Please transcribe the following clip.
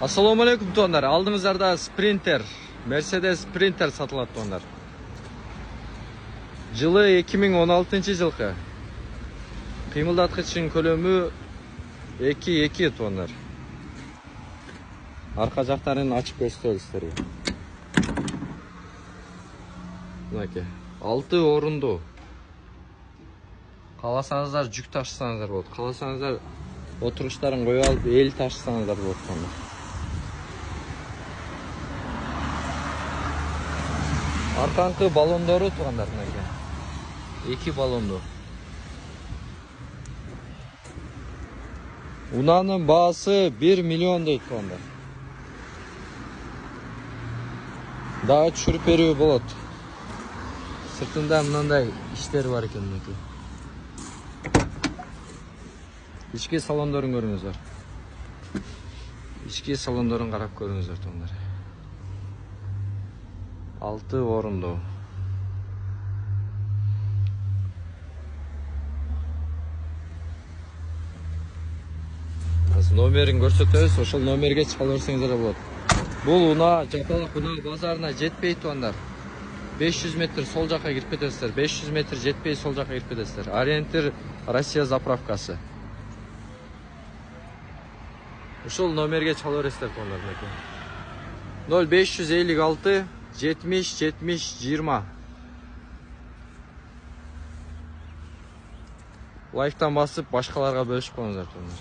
Assalamu alaikum to'nlar. Aldığınızlarda Sprinter, Mercedes Sprinter satıladi to'nlar. Жылы 2016 жылғы. Кыймылдаткычтын көлөмү 2 тоннар. Арка жактарын ачып көрсөтөлү силерге. Мынакей 6 орундуу. Кааласаңыздар жүк ташысаңыздар болот. Кааласаңыздар отуруштарын коюп алып эл ташысаңыздар болот то'ндар. Арканкы баллондору тугандар мынакей. 2 баллондуу. Унанын баасы 1 миллион дейт то'ндар. Дагы түшүрүп берүүгө болот. Сыртында мындай иштер бар экен мынакей. İçki salonların görünüzler. İçki salonların karap görünüzler to'nlar. 6 orundu. Номерин көрсөтөбүз, ошол номерге чыга берсеңиздер болот. Бул уна Жапалак уна базарына жетпей то'nдар. 500 метр сол жака кирип кетесиздер. 500 метр жетпей сол жака кирип кетесиздер. Ориентир Россия заправкасы. Ушул номерге чала бересиздер то'nдар мынакей. 0556 70 70 20. Лайктан басып башкаларга бөлүшүп коюңуздар то'nдар.